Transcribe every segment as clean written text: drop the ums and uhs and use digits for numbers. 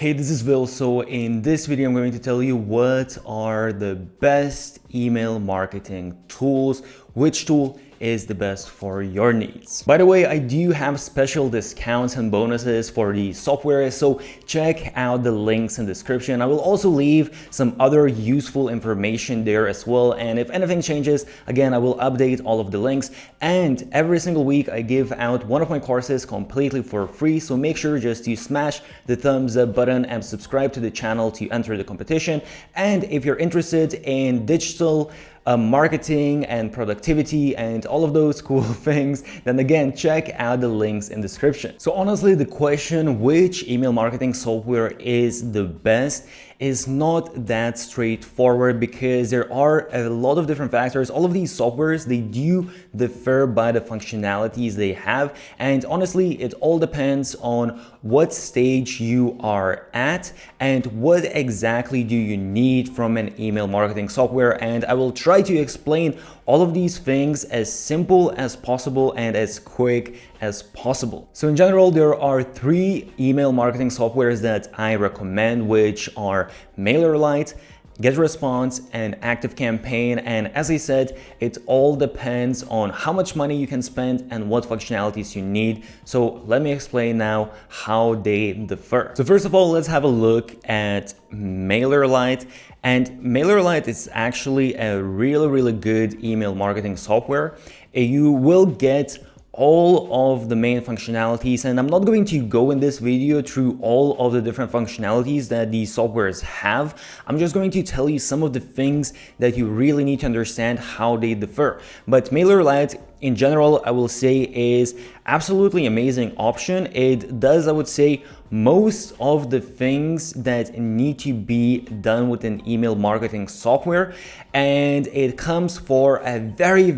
Hey, this is Will. So in this video, I'm going to tell you what are the best email marketing tools, which tool is the best for your needs. By the way, I do have special discounts and bonuses for the software, so check out the links in the description. I will also leave some other useful information there as well. And if anything changes, again, I will update all of the links. And every single week, I give out one of my courses completely for free. So make sure just to smash the thumbs up button and subscribe to the channel to enter the competition. And if you're interested in digital marketing and productivity and all of those cool things, then again, check out the links in the description. So honestly, the question which email marketing software is the best is not that straightforward because there are a lot of different factors. All of these softwares, they do differ by the functionalities they have. And honestly, it all depends on what stage you are at and what exactly do you need from an email marketing software. And I will try to explain all of these things as simple as possible and as quick as possible. So in general, there are 3 email marketing softwares that I recommend, which are MailerLite, GetResponse, and ActiveCampaign. And as I said, it all depends on how much money you can spend and what functionalities you need. So let me explain now how they differ. So first of all, let's have a look at MailerLite. And MailerLite is actually a really good email marketing software. You will get all of the main functionalities, and I'm not going to go in this video through all of the different functionalities that these softwares have. I'm just going to tell you some of the things that you really need to understand how they differ. But MailerLite in general, I will say, is absolutely amazing option. It does, I would say, most of the things that need to be done with an email marketing software, and it comes for a very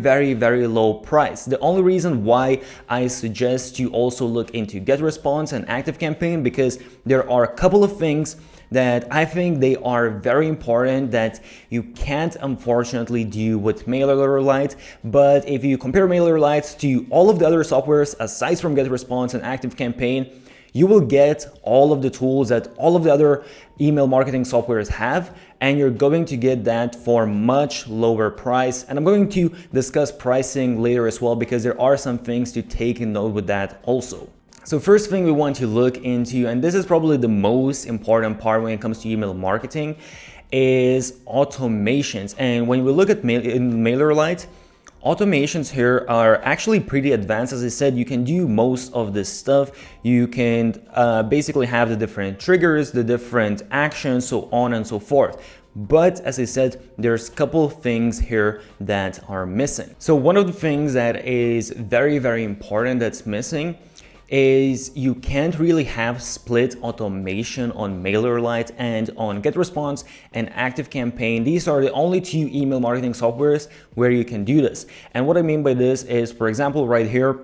low price. The only reason why I suggest you also look into GetResponse and ActiveCampaign, because there are a couple of things that I think they are very important that you can't unfortunately do with MailerLite. But if you compare MailerLite to all of the other softwares aside from GetResponse and ActiveCampaign, you will get all of the tools that all of the other email marketing softwares have, and you're going to get that for much lower price. And I'm going to discuss pricing later as well, because there are some things to take in note with that also. So first thing we want to look into, and this is probably the most important part when it comes to email marketing, is automations. And when we look at MailerLite, automations here are actually pretty advanced. As I said, you can do most of this stuff. You can basically have the different triggers, the different actions, so on and so forth. But as I said, there's a couple of things here that are missing. So one of the things that is very important that's missing is you can't really have split automation on MailerLite and on GetResponse and ActiveCampaign. These are the only 2 email marketing softwares where you can do this. And what I mean by this is, for example, right here,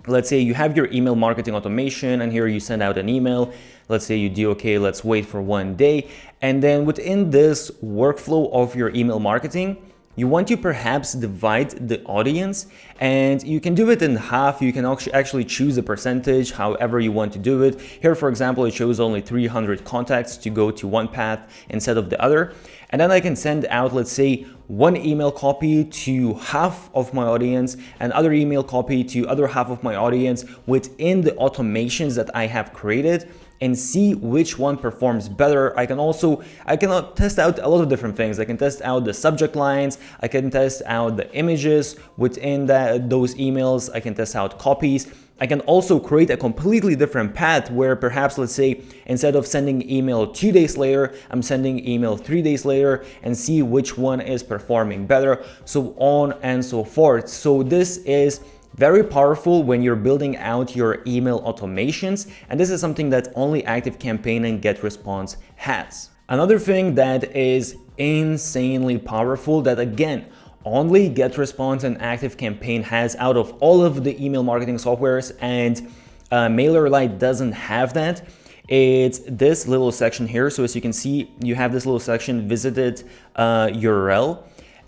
let's say you have your email marketing automation, and here you send out an email. Let's say you do, okay, let's wait for 1 day. And then within this workflow of your email marketing, you want to perhaps divide the audience, and you can do it in half. You can actually choose a percentage, however you want to do it. Here, for example, it shows only 300 contacts to go to one path instead of the other. And then I can send out, let's say, 1 email copy to half of my audience, and other email copy to other half of my audience within the automations that I have created, and see which one performs better. I can test out a lot of different things. I can test out the subject lines. I can test out the images within those emails. I can test out copies. I can also create a completely different path where perhaps, let's say, instead of sending email 2 days later, I'm sending email 3 days later, and see which one is performing better, so on and so forth. So this is very powerful when you're building out your email automations, and this is something that only ActiveCampaign and GetResponse has. Another thing that is insanely powerful that, again, only GetResponse and ActiveCampaign has out of all of the email marketing softwares, and MailerLite doesn't have that. It's this little section here. So as you can see, you have this little section, visited URL.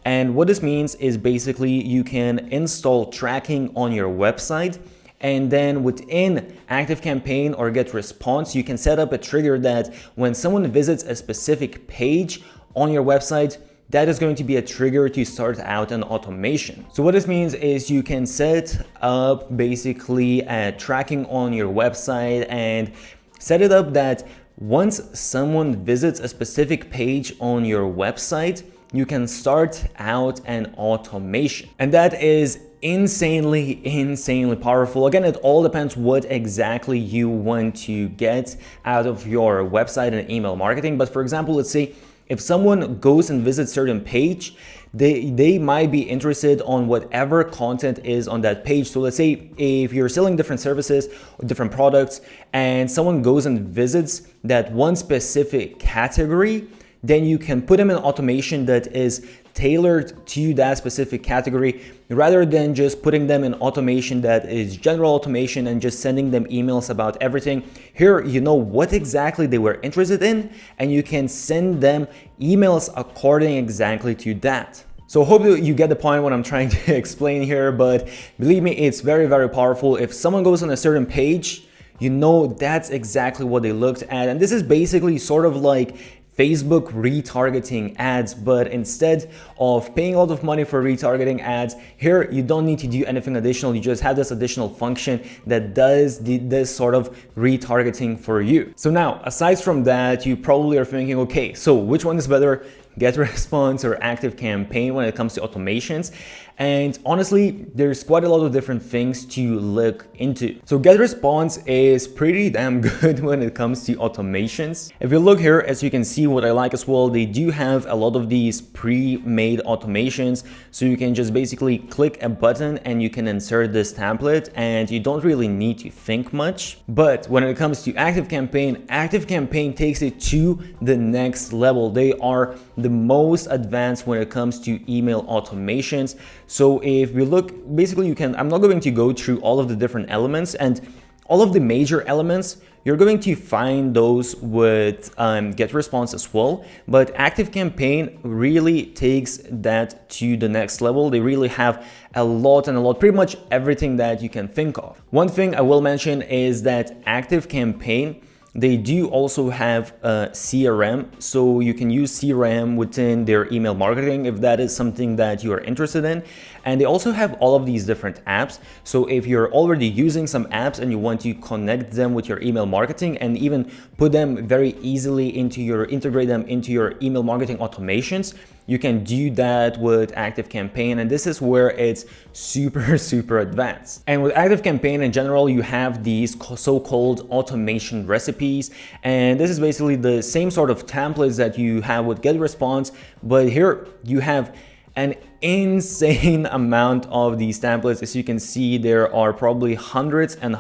And what this means is basically you can install tracking on your website, And then within ActiveCampaign or GetResponse, you can set up a trigger that when someone visits a specific page on your website, that is going to be a trigger to start out an automation. So what this means is you can set up basically a tracking on your website and set it up that once someone visits a specific page on your website, you can start out an automation. And that is insanely powerful. Again, it all depends what exactly you want to get out of your website and email marketing. But for example, let's say if someone goes and visits certain page, they might be interested on whatever content is on that page. So let's say if you're selling different services, different products, and someone goes and visits that one specific category, then you can put them in automation that is tailored to that specific category, rather than just putting them in automation that is general automation and just sending them emails about everything. Here, you know what exactly they were interested in, and you can send them emails according exactly to that. So I hope that you get the point what I'm trying to explain here, but believe me, it's very powerful. If someone goes on a certain page, you know that's exactly what they looked at. And this is basically sort of like Facebook retargeting ads, but instead of paying a lot of money for retargeting ads, here you don't need to do anything additional. You just have this additional function that does this sort of retargeting for you. So now, aside from that, you probably are thinking, okay, so which one is better, GetResponse or ActiveCampaign when it comes to automations? And honestly, there's quite a lot of different things to look into. So GetResponse is pretty damn good when it comes to automations. If you look here, as you can see, what I like as well, they do have a lot of these pre-made automations. So you can just basically click a button and you can insert this template, and you don't really need to think much. But when it comes to ActiveCampaign, ActiveCampaign takes it to the next level. They are the most advanced when it comes to email automations. So if we look, basically I'm not going to go through all of the different elements, and all of the major elements, you're going to find those with GetResponse as well. But ActiveCampaign really takes that to the next level. They really have a lot, pretty much everything that you can think of. One thing I will mention is that ActiveCampaign, they do also have a CRM, so you can use CRM within their email marketing if that is something that you are interested in. And they also have all of these different apps. So if you're already using some apps and you want to connect them with your email marketing and even put them very easily integrate them into your email marketing automations, you can do that with ActiveCampaign, and this is where it's super advanced. And with ActiveCampaign in general, you have these so-called automation recipes, and this is basically the same sort of templates that you have with GetResponse, but here you have an insane amount of these templates. As you can see, there are probably hundreds, and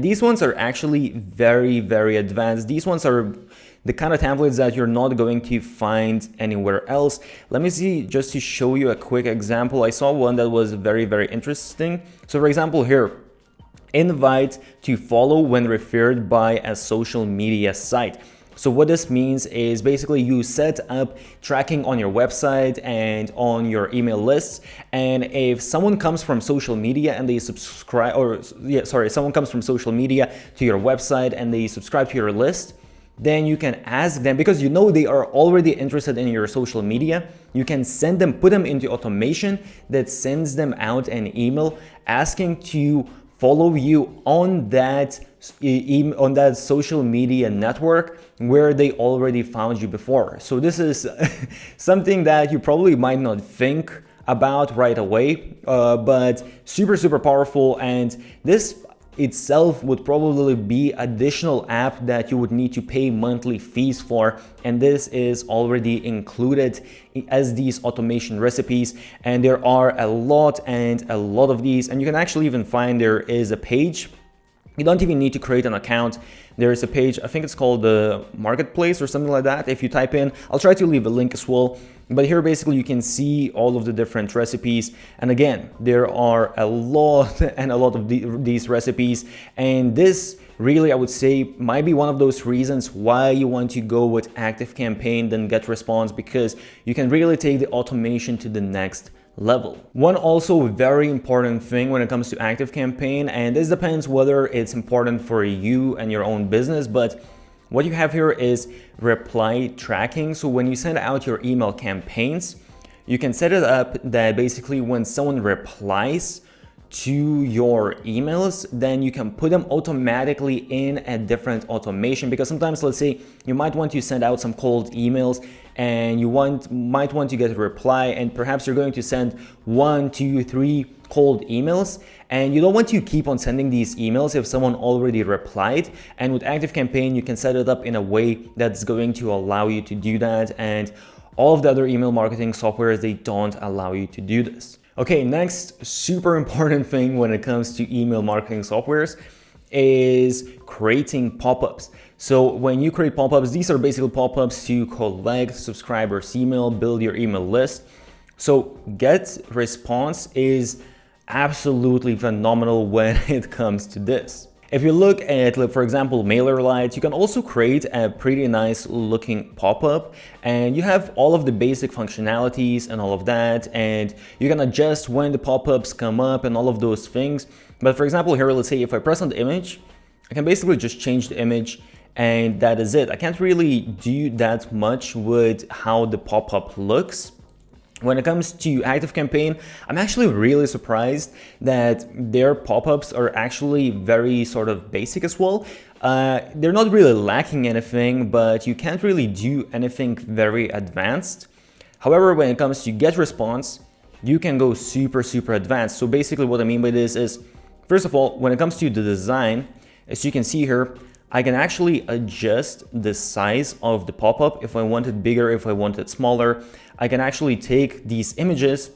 these ones are actually very advanced. These ones are the kind of templates that you're not going to find anywhere else. Let me see, just to show you a quick example. I saw one that was very interesting. So for example here, invite to follow when referred by a social media site. So what this means is basically you set up tracking on your website and on your email lists. And if someone comes from social media and they someone comes from social media to your website and they subscribe to your list, then you can ask them, because you know they are already interested in your social media, you can put them into automation that sends them out an email asking to follow you on that social media network where they already found you before. So this is something that you probably might not think about right away, but super powerful. And this itself would probably be additional app that you would need to pay monthly fees for, and this is already included as these automation recipes. And there are a lot of these, and you can actually even find there is a page. You don't even need to create an account. There is a page, I think it's called the Marketplace or something like that. If you type in, I'll try to leave a link as well. But here basically you can see all of the different recipes. And again, there are a lot of these recipes. And this really, I would say, might be one of those reasons why you want to go with ActiveCampaign than GetResponse, because you can really take the automation to the next level. One also very important thing when it comes to ActiveCampaign, and this depends whether it's important for you and your own business, but what you have here is reply tracking. So when you send out your email campaigns, you can set it up that basically when someone replies to your emails, then you can put them automatically in a different automation, because sometimes, let's say you might want to send out some cold emails and you might want to get a reply, and perhaps you're going to send 1, 2, 3 cold emails, and you don't want to keep on sending these emails if someone already replied. And with ActiveCampaign, you can set it up in a way that's going to allow you to do that, and all of the other email marketing softwares, they don't allow you to do this. Okay, next super important thing when it comes to email marketing softwares is creating pop-ups. So when you create pop-ups, these are basically pop-ups to collect subscribers' email, build your email list. So GetResponse is absolutely phenomenal when it comes to this. If you look at, for example, MailerLite, you can also create a pretty nice looking pop-up, and you have all of the basic functionalities and all of that, and you can adjust when the pop-ups come up and all of those things. But for example, here, let's say if I press on the image, I can basically just change the image, and that is it. I can't really do that much with how the pop-up looks. When it comes to ActiveCampaign, I'm actually really surprised that their pop-ups are actually very sort of basic as well. They're not really lacking anything, but you can't really do anything very advanced. However, when it comes to GetResponse, you can go super advanced. So basically what I mean by this is, first of all, when it comes to the design, as you can see here, I can actually adjust the size of the pop-up if I want it bigger, if I want it smaller. I can actually take these images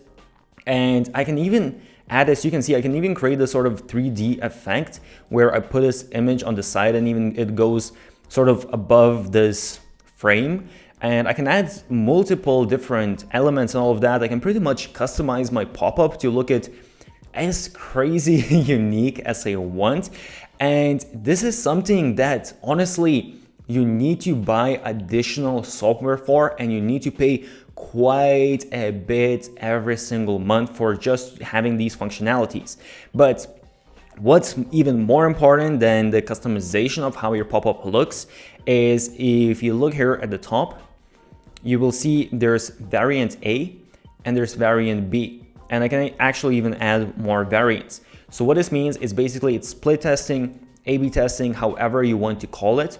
and I can even add, as you can see, I can even create a sort of 3D effect where I put this image on the side and even it goes sort of above this frame. And I can add multiple different elements and all of that. I can pretty much customize my pop-up to look at as crazy unique as I want. And this is something that honestly you need to buy additional software for, and you need to pay quite a bit every single month for just having these functionalities. But what's even more important than the customization of how your pop-up looks is, if you look here at the top, you will see there's variant A and there's variant B. And I can actually even add more variants. So what this means is basically it's split testing, A/B testing, however you want to call it.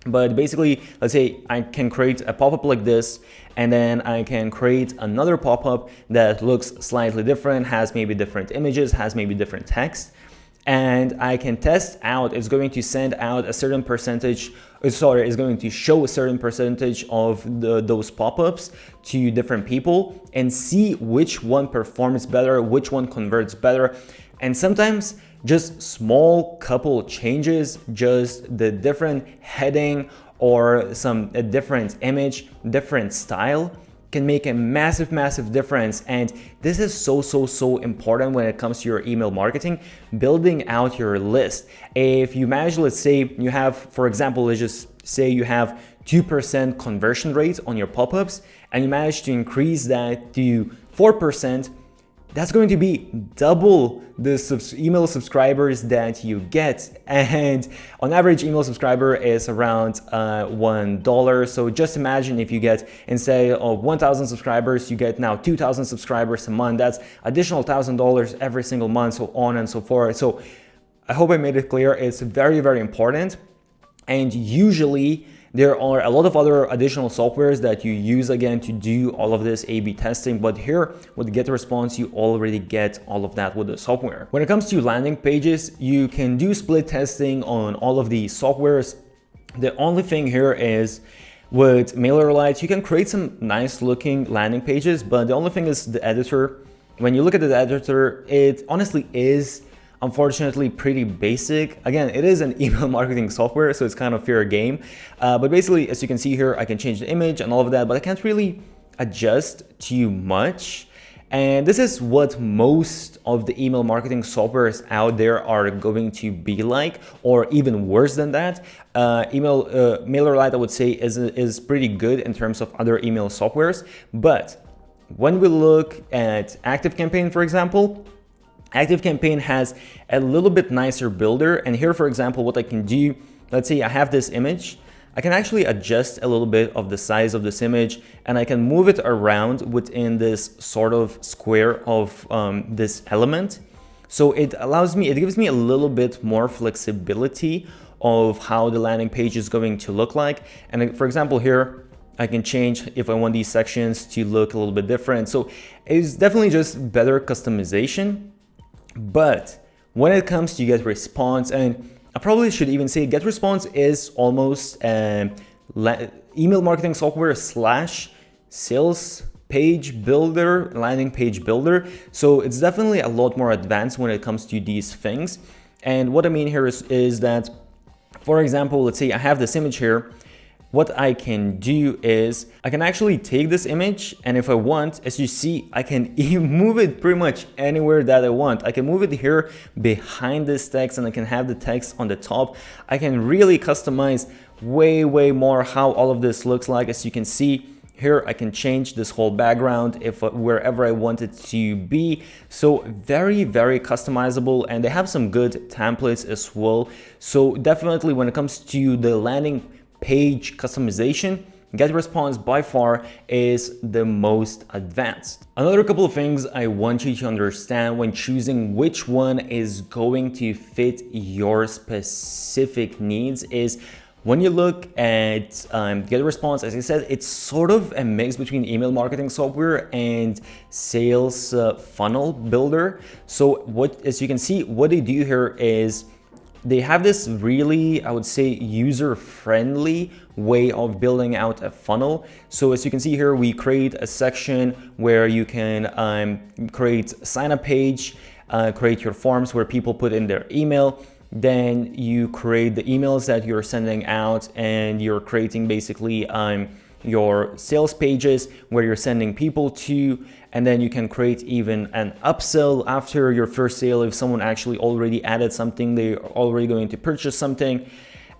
But basically, let's say I can create a pop-up like this, and then I can create another pop-up that looks slightly different, has maybe different images, has maybe different text. And I can test out, it's going to send out a certain percentage, it's going to show a certain percentage of those pop-ups to different people and see which one performs better, which one converts better. And sometimes just small couple changes, just the different heading or a different image, different style, can make a massive difference. And this is so important when it comes to your email marketing, building out your list. If you manage, let's say you have, for example, let's just say you have 2% conversion rate on your pop-ups, and you manage to increase that to 4%, that's going to be double the email subscribers that you get. And on average, email subscriber is around $1. So just imagine if you get, instead of 1,000 subscribers, you get now 2,000 subscribers a month. That's additional $1,000 every single month, so on and so forth. So I hope I made it clear. It's very important. And usually there are a lot of other additional softwares that you use again to do all of this A/B testing, but here with GetResponse, you already get all of that with the software. When it comes to landing pages, you can do split testing on all of these softwares. The only thing here is with MailerLite, you can create some nice looking landing pages, but the only thing is the editor. When you look at the editor, it honestly is unfortunately pretty basic. Again, it is an email marketing software, so it's kind of fair game. But basically, as you can see here, I can change the image and all of that, but I can't really adjust too much. And this is what most of the email marketing softwares out there are going to be like, or even worse than that. MailerLite, I would say, is pretty good in terms of other email softwares, but when we look at ActiveCampaign, for example, ActiveCampaign has a little bit nicer builder. And here, for example, what I can do, let's say I have this image, I can actually adjust a little bit of the size of this image, and I can move it around within this sort of square of this element. So it gives me a little bit more flexibility of how the landing page is going to look like. And for example, here, I can change if I want these sections to look a little bit different. So it's definitely just better customization. But when it comes to GetResponse, and I probably should even say GetResponse is almost email marketing software / sales page builder, landing page builder. So it's definitely a lot more advanced when it comes to these things. And what I mean here is that, for example, let's say I have this image here. What I can do is I can actually take this image, and if I want, as you see, I can move it pretty much anywhere that I want. I can move it here behind this text, and I can have the text on the top. I can really customize way more how all of this looks like. As you can see here, I can change this whole background wherever I want it to be. So very customizable, and they have some good templates as well. So definitely when it comes to the landing page customization, GetResponse by far is the most advanced. Another couple of things I want you to understand when choosing which one is going to fit your specific needs is when you look at GetResponse, as I said, it's sort of a mix between email marketing software and sales funnel builder. So as you can see, what they do here is they have this really, I would say, user-friendly way of building out a funnel. So as you can see here, we create a section where you can create a sign-up page, create your forms where people put in their email. Then you create the emails that you're sending out, and you're creating basically your sales pages where you're sending people to, and then you can create even an upsell after your first sale. If someone actually already added something, they're already going to purchase something.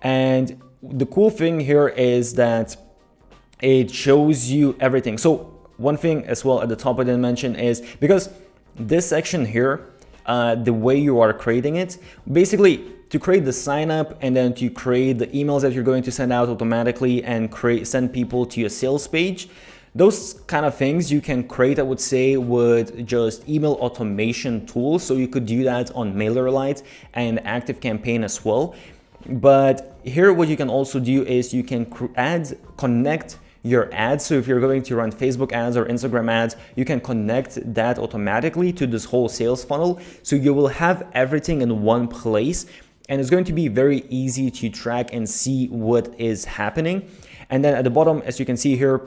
And the cool thing here is that it shows you everything. So one thing as well at the top I didn't mention is, because this section here, the way you are creating it, basically to create the sign up and then to create the emails that you're going to send out automatically and send people to a sales page, those kind of things you can create, I would say, with just email automation tools. So you could do that on MailerLite and ActiveCampaign as well. But here what you can also do is you can connect your ads. So if you're going to run Facebook ads or Instagram ads, you can connect that automatically to this whole sales funnel. So you will have everything in one place, and it's going to be very easy to track and see what is happening. And then at the bottom, as you can see here,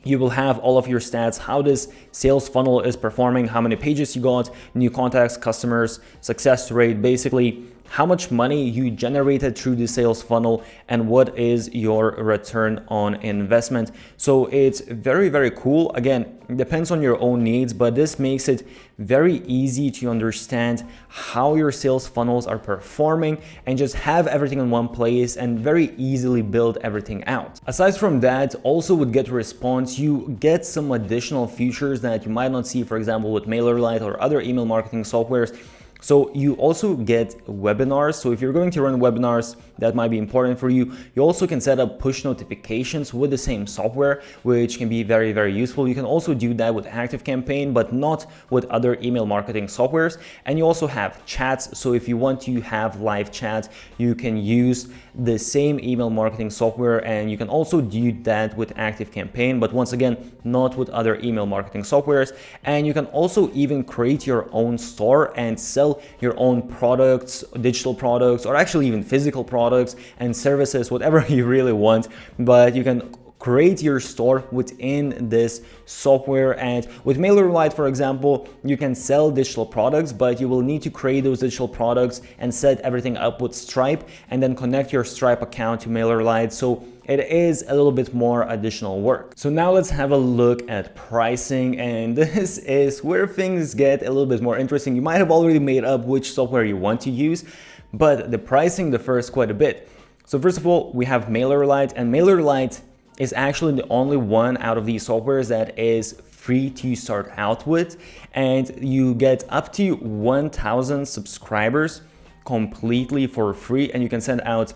you will have all of your stats, how this sales funnel is performing, how many pages you got, new contacts, customers, success rate, basically how much money you generated through the sales funnel, and what is your return on investment. So it's very cool. Again, it depends on your own needs, but this makes it very easy to understand how your sales funnels are performing and just have everything in one place and very easily build everything out. Aside from that, also with GetResponse, you get some additional features that you might not see, for example, with MailerLite or other email marketing softwares. So you also get webinars. So if you're going to run webinars, that might be important for you. You also can set up push notifications with the same software, which can be very useful. You can also do that with ActiveCampaign, but not with other email marketing softwares. And you also have chats. So if you want to have live chat, you can use the same email marketing software, and you can also do that with ActiveCampaign, but once again, not with other email marketing softwares. And you can also even create your own store and sell your own products, digital products, or actually even physical products and services, whatever you really want. But you can create your store within this software. And with MailerLite, for example, you can sell digital products, but you will need to create those digital products and set everything up with Stripe, and then connect your Stripe account to MailerLite. So it is a little bit more additional work. So now let's have a look at pricing, and this is where things get a little bit more interesting. You might have already made up which software you want to use, but the pricing differs quite a bit. So first of all, we have MailerLite, and MailerLite is actually the only one out of these softwares that is free to start out with, and you get up to 1,000 subscribers completely for free, and you can send out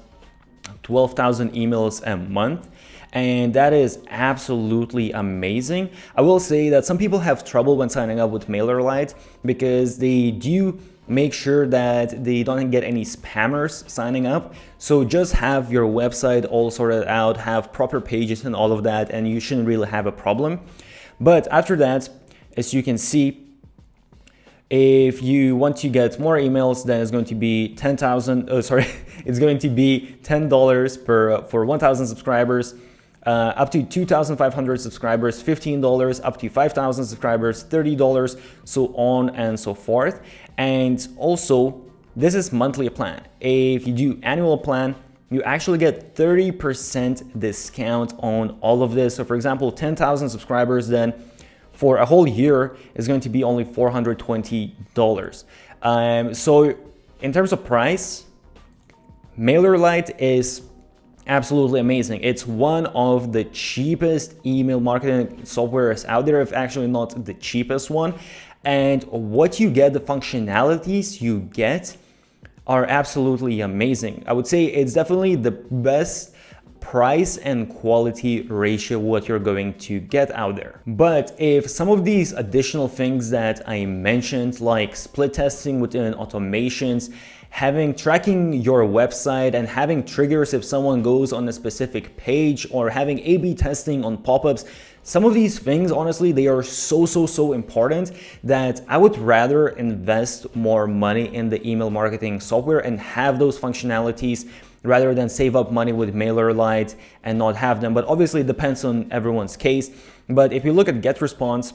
12,000 emails a month. And that is absolutely amazing. I will say that some people have trouble when signing up with MailerLite because they do make sure that they don't get any spammers signing up. So just have your website all sorted out, have proper pages and all of that, and you shouldn't really have a problem. But after that, as you can see, if you want to get more emails, then it's going to be it's going to be $10 for 1,000 subscribers. Up to 2,500 subscribers, $15, up to 5,000 subscribers, $30, so on and so forth. And also, this is monthly plan. If you do annual plan, you actually get 30% discount on all of this. So for example, 10,000 subscribers, then for a whole year is going to be only $420. So in terms of price, MailerLite is absolutely amazing. It's one of the cheapest email marketing softwares out there, if actually not the cheapest one. And what you get, the functionalities you get are absolutely amazing. I would say it's definitely the best price and quality ratio what you're going to get out there. But if some of these additional things that I mentioned, like split testing within automations, tracking your website and having triggers if someone goes on a specific page, or having A/B testing on pop-ups, some of these things, honestly, they are so important that I would rather invest more money in the email marketing software and have those functionalities rather than save up money with MailerLite and not have them. But obviously it depends on everyone's case. But if you look at GetResponse,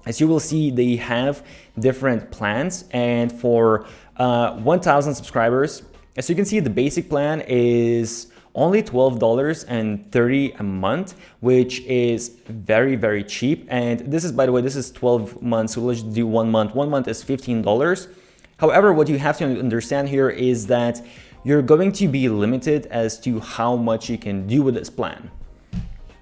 as you will see, they have different plans, and for 1,000 subscribers, as you can see, the basic plan is only $12.30 a month, which is very cheap. And this is, by the way, this is 12 months, so let's do 1 month. 1 month is $15. However, what you have to understand here is that you're going to be limited as to how much you can do with this plan.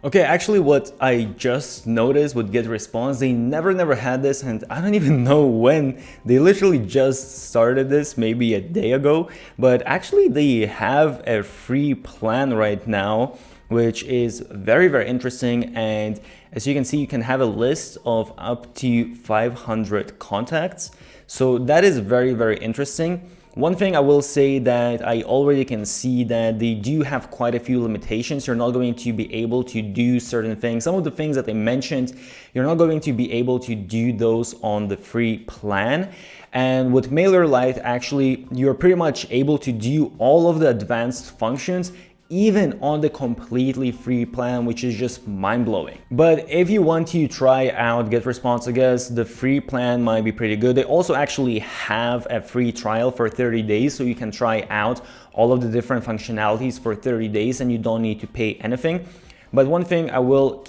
Okay, actually what I just noticed with GetResponse, they never had this, and I don't even know when. They literally just started this maybe a day ago, but actually they have a free plan right now, which is very interesting. And as you can see, you can have a list of up to 500 contacts. So that is very interesting. One thing I will say that I already can see that they do have quite a few limitations. You're not going to be able to do certain things. Some of the things that they mentioned, you're not going to be able to do those on the free plan. And with MailerLite, actually, you're pretty much able to do all of the advanced functions even on the completely free plan, which is just mind-blowing. But if you want to try out GetResponse, I guess the free plan might be pretty good. They also actually have a free trial for 30 days, so you can try out all of the different functionalities for 30 days and you don't need to pay anything. But one thing I will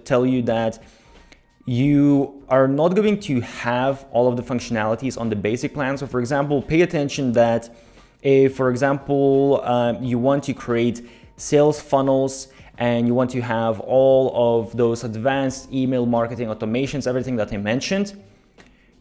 tell you that you are not going to have all of the functionalities on the basic plan. So for example, pay attention that if, for example, you want to create sales funnels and you want to have all of those advanced email marketing automations, everything that I mentioned,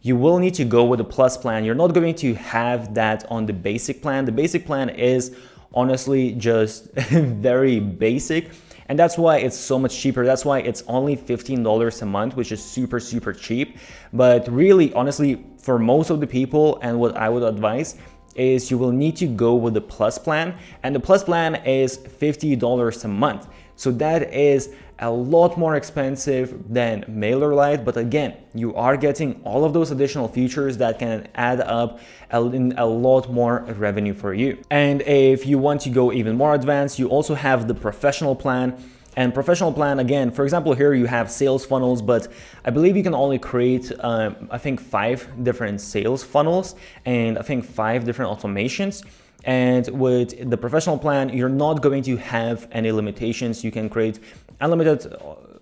you will need to go with the Plus plan. You're not going to have that on the basic plan. The basic plan is honestly just very basic. And that's why it's so much cheaper. That's why it's only $15 a month, which is super cheap. But really, honestly, for most of the people, and what I would advise is you will need to go with the Plus plan, and the Plus plan is $50 a month. So that is a lot more expensive than MailerLite, but again, you are getting all of those additional features that can add up in a lot more revenue for you. And if you want to go even more advanced, you also have the professional plan. And professional plan, again, for example, here you have sales funnels, but I believe you can only create, I think 5 different sales funnels and I think 5 different automations. And with the professional plan, you're not going to have any limitations. You can create unlimited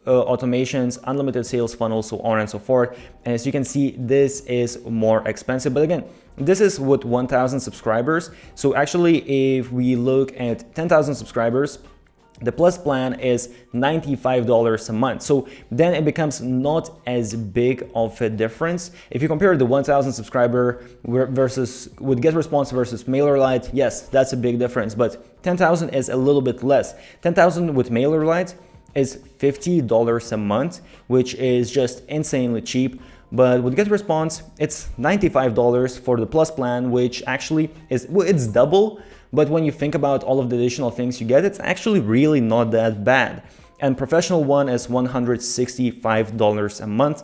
automations, unlimited sales funnels, so on and so forth. And as you can see, this is more expensive. But again, this is with 1,000 subscribers. So actually, if we look at 10,000 subscribers, The Plus plan is $95 a month. So then it becomes not as big of a difference. If you compare the 1,000 subscriber versus with GetResponse versus MailerLite, yes, that's a big difference, but 10,000 is a little bit less. 10,000 with MailerLite is $50 a month, which is just insanely cheap. But with GetResponse, it's $95 for the Plus plan, which actually is, well, it's double. But when you think about all of the additional things you get, it's actually really not that bad. And professional one is $165 a month.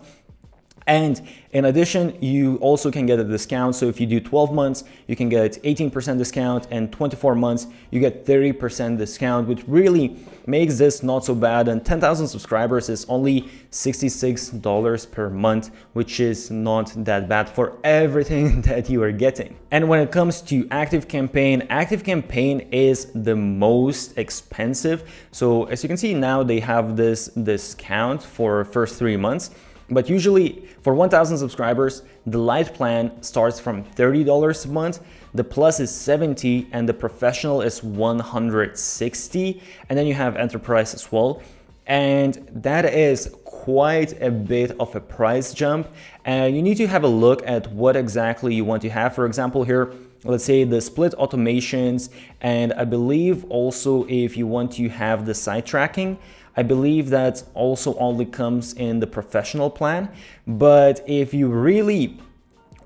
And in addition, you also can get a discount. So if you do 12 months, you can get 18% discount, and 24 months, you get 30% discount, which really makes this not so bad. And 10,000 subscribers is only $66 per month, which is not that bad for everything that you are getting. And when it comes to ActiveCampaign is the most expensive. So as you can see now, they have this discount for first 3 months. But usually for 1,000 subscribers, the Lite plan starts from $30 a month, the Plus is $70, and the Professional is $160, and then you have Enterprise as well. And that is quite a bit of a price jump, and you need to have a look at what exactly you want to have. For example, here, let's say the split automations, and I believe also if you want to have the site tracking, I believe that also only comes in the Professional plan. But if you really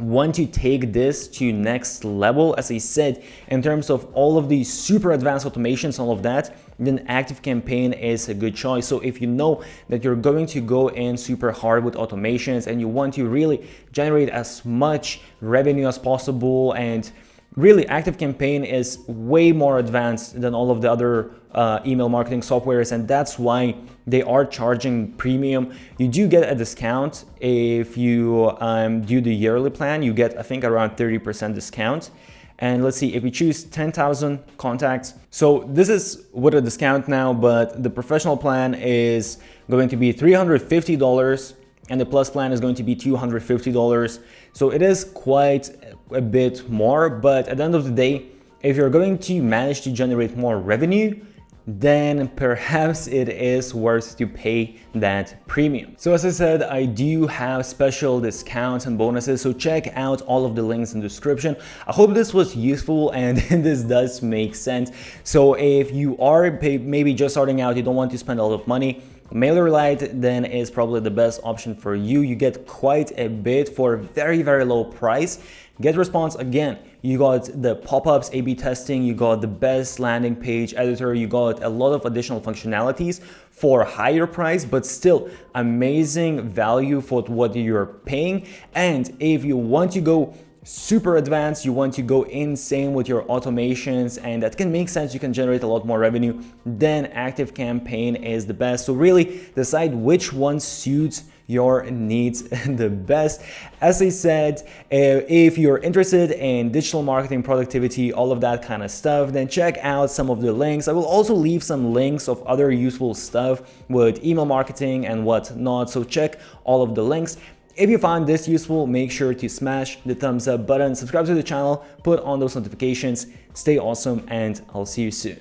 want to take this to next level, as I said, in terms of all of these super advanced automations, all of that, then ActiveCampaign is a good choice. So if you know that you're going to go in super hard with automations and you want to really generate as much revenue as possible, and really, ActiveCampaign is way more advanced than all of the other email marketing softwares, and that's why they are charging premium. You do get a discount if you do the yearly plan. You get, I think, around 30% discount. And let's see, if we choose 10,000 contacts, so this is with a discount now, but the Professional plan is going to be $350, and the Plus plan is going to be $250. So it is quite a bit more, but at the end of the day, if you're going to manage to generate more revenue, then perhaps it is worth to pay that premium. So as I said, I do have special discounts and bonuses, so check out all of the links in the description. I hope this was useful and this does make sense. So if you are maybe just starting out, you don't want to spend a lot of money, MailerLite then is probably the best option for you. You get quite a bit for a very, very low price. GetResponse, again, you got the pop-ups, A/B testing, you got the best landing page editor, you got a lot of additional functionalities for a higher price, but still amazing value for what you're paying. And if you want to go super advanced, you want to go insane with your automations, and that can make sense, you can generate a lot more revenue, then ActiveCampaign is the best. So really decide which one suits your needs the best. As I said, if you're interested in digital marketing, productivity, all of that kind of stuff, then check out some of the links. I will also leave some links of other useful stuff with email marketing and whatnot, so check all of the links. If you found this useful, make sure to smash the thumbs up button, subscribe to the channel, put on those notifications, stay awesome, and I'll see you soon.